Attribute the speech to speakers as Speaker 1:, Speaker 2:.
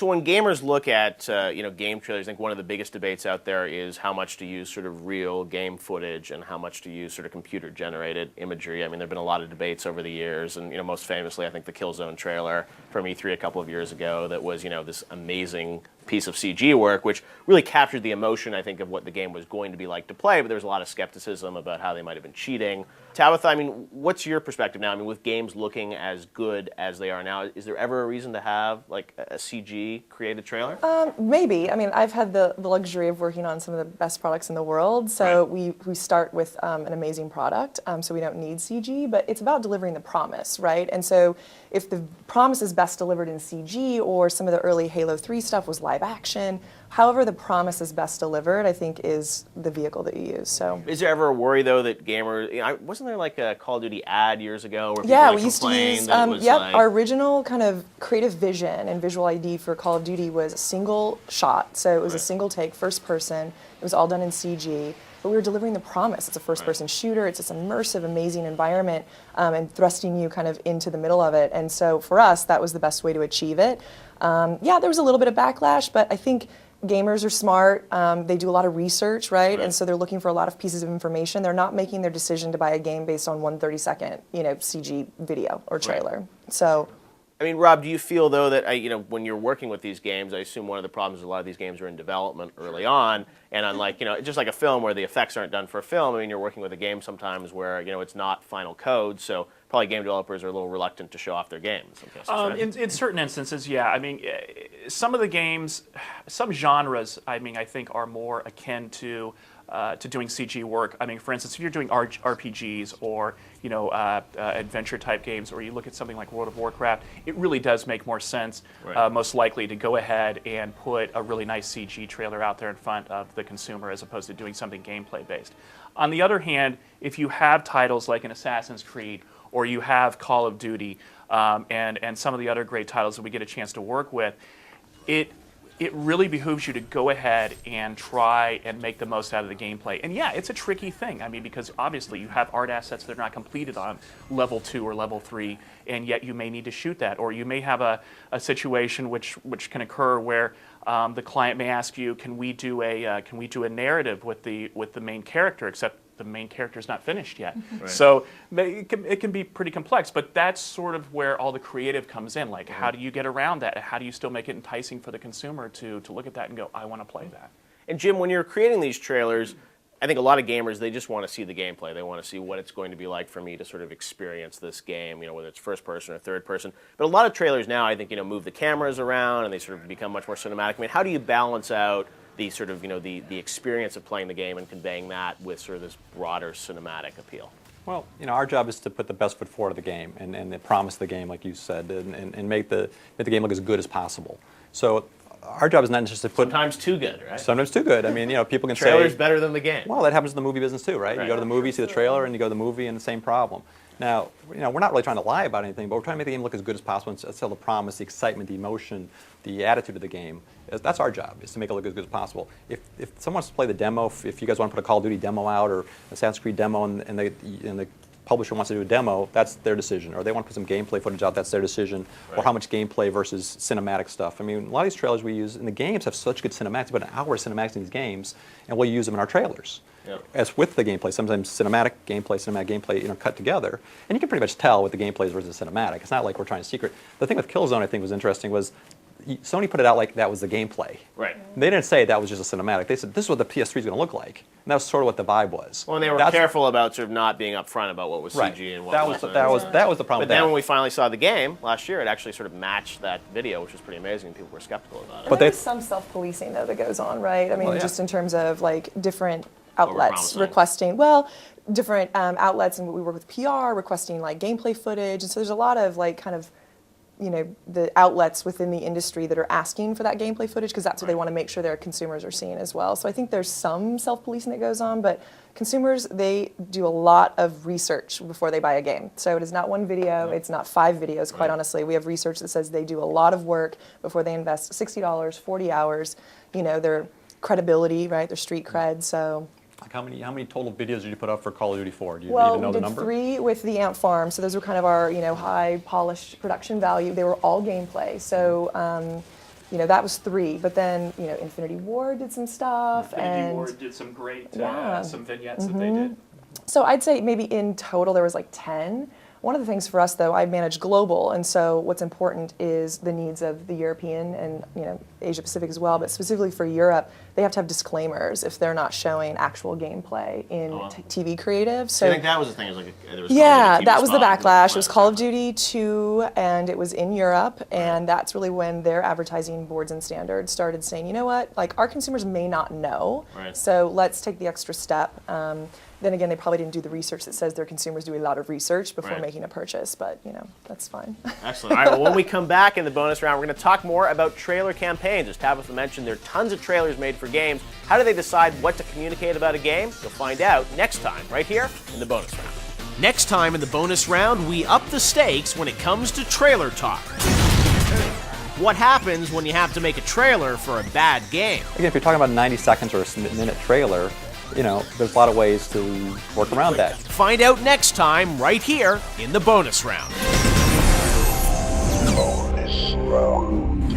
Speaker 1: So when gamers look at game trailers, I think one of the biggest debates out there is how much to use sort of real game footage and how much to use sort of computer-generated imagery. I mean, there've been a lot of debates over the years, and most famously, I think the Killzone trailer from E3 a couple of years ago that was this amazing piece of CG work, which really captured the emotion, I think, of what the game was going to be like to play, but there was a lot of skepticism about how they might have been cheating. Tabitha, I mean, what's your perspective now? I mean, with games looking as good as they are now, is there ever a reason to have like a CG-created trailer?
Speaker 2: Maybe. I mean, I've had the luxury of working on some of the best products in the world, so we start with an amazing product, so we don't need CG, but it's about delivering the promise, right? And so if the promise is best delivered in CG, or some of the early Halo 3 stuff was live action, however the promise is best delivered, I think, is the vehicle that you use. So,
Speaker 1: is there ever a worry though that gamers? Wasn't there like a Call of Duty ad years ago where people
Speaker 2: we used to use. Our original kind of creative vision and visual ID for Call of Duty was a single shot, so it was a single take, first person. It was all done in CG. But we were delivering the promise. It's a first-person shooter. It's this immersive, amazing environment, and thrusting you kind of into the middle of it. And so for us, that was the best way to achieve it. There was a little bit of backlash, but I think gamers are smart. They do a lot of research, right? And so they're looking for a lot of pieces of information. They're not making their decision to buy a game based on one 30-second, CG video or trailer. So.
Speaker 1: I mean, Rob, do you feel, though, that when you're working with these games, I assume one of the problems is a lot of these games are in development early on, and unlike, just like a film where the effects aren't done for a film, I mean, you're working with a game sometimes where, it's not final code, so probably game developers are a little reluctant to show off their games.
Speaker 3: In certain instances, yeah. I mean, some of the games, some genres, I think are more akin to doing CG work. I mean, for instance, if you're doing RPGs or adventure type games, or you look at something like World of Warcraft, it really does make more sense, most likely, to go ahead and put a really nice CG trailer out there in front of the consumer as opposed to doing something gameplay based. On the other hand, if you have titles like an Assassin's Creed or you have Call of Duty and some of the other great titles that we get a chance to work with, it really behooves you to go ahead and try and make the most out of the gameplay. And yeah, it's a tricky thing. I mean, because obviously you have art assets that are not completed on level 2 or level 3, and yet you may need to shoot that. Or you may have a situation which can occur where the client may ask you, can we do a narrative with the main character, except the main character is not finished yet. So it can be pretty complex, but that's sort of where all the creative comes in. Like, how do you get around that? How do you still make it enticing for the consumer to look at that and go, I want to play that?
Speaker 1: And Jim, when you're creating these trailers, I think a lot of gamers, they just want to see the gameplay. They want to see what it's going to be like for me to sort of experience this game, whether it's first person or third person. But a lot of trailers now, I think, move the cameras around and they sort of become much more cinematic. I mean, how do you balance out the sort of, the experience of playing the game and conveying that with sort of this broader cinematic appeal?
Speaker 4: Well, our job is to put the best foot forward of the game and promise the game, like you said, and make the game look as good as possible. So our job is not just to put...
Speaker 1: Sometimes too good, right?
Speaker 4: Sometimes too good. I mean, people can say...
Speaker 1: Trailer's better than the game.
Speaker 4: Well, that happens in the movie business too, right? You go to the movie, see the trailer, and you go to the movie, and the same problem. Now, we're not really trying to lie about anything, but we're trying to make the game look as good as possible and sell the promise, the excitement, the emotion, the attitude of the game. That's our job, is to make it look as good as possible. If someone wants to play the demo, if you guys want to put a Call of Duty demo out or Assassin's Creed demo, and the publisher wants to do a demo, that's their decision. Or they want to put some gameplay footage out, that's their decision. Or how much gameplay versus cinematic stuff. I mean, a lot of these trailers we use in the games have such good cinematics, about an hour of cinematics in these games, and we'll use them in our trailers. As with the gameplay, sometimes cinematic gameplay, cut together, and you can pretty much tell what the gameplay is versus cinematic. It's not like we're trying to secret. The thing with Killzone I think was interesting was Sony put it out like that was the gameplay.
Speaker 1: Right.
Speaker 4: They didn't say that was just a cinematic. They said this is what the PS3 is going to look like, and that was sort of what the vibe was.
Speaker 1: Well, and they were careful about sort of not being upfront about what was CG and what wasn't.
Speaker 4: That was the problem.
Speaker 1: But then when we finally saw the game last year, it actually sort of matched that video, which was pretty amazing. And people were skeptical about it.
Speaker 2: But there's some self-policing though that goes on, right? I mean, just in terms of like different outlets requesting, different outlets, and we work with PR requesting like gameplay footage, and so there's a lot of like kind of the outlets within the industry that are asking for that gameplay footage because that's what they want to make sure their consumers are seeing as well. So I think there's some self-policing that goes on, but consumers, they do a lot of research before they buy a game. So it is not one video, it's not 5 videos, quite honestly. We have research that says they do a lot of work before they invest $60, 40 hours, their credibility, right, their street cred, so...
Speaker 4: Like how many total videos did you put up for Call of Duty 4? Do you
Speaker 2: we
Speaker 4: even know the
Speaker 2: did
Speaker 4: number?
Speaker 2: 3 with the Ant Farm, so those were kind of our high polished production value. They were all gameplay. So that was 3. But then, Infinity Ward did some stuff.
Speaker 3: Infinity Ward did some great, some vignettes that they did.
Speaker 2: So I'd say maybe in total there was like 10. One of the things for us, though, I manage global, and so what's important is the needs of the European and Asia Pacific as well. But specifically for Europe, they have to have disclaimers if they're not showing actual gameplay in TV creative. So
Speaker 1: I think that was the thing. It was like there was
Speaker 2: that was the backlash. It was Call of Duty 2, and it was in Europe, and that's really when their advertising boards and standards started saying, you know what, like our consumers may not know, so let's take the extra step. Then again, they probably didn't do the research that says their consumers do a lot of research before making a purchase, but that's fine.
Speaker 1: Excellent. All right, well, when we come back in the bonus round, we're going to talk more about trailer campaigns. As Tabitha mentioned, there are tons of trailers made for games. How do they decide what to communicate about a game? You'll find out next time, right here in the bonus round. Next time in the bonus round, we up the stakes when it comes to trailer talk. What happens when you have to make a trailer for a bad game?
Speaker 4: Again, if you're talking about a 90 seconds or a minute trailer, there's a lot of ways to work around that.
Speaker 1: Find out next time right here in the bonus round.
Speaker 5: Bonus round.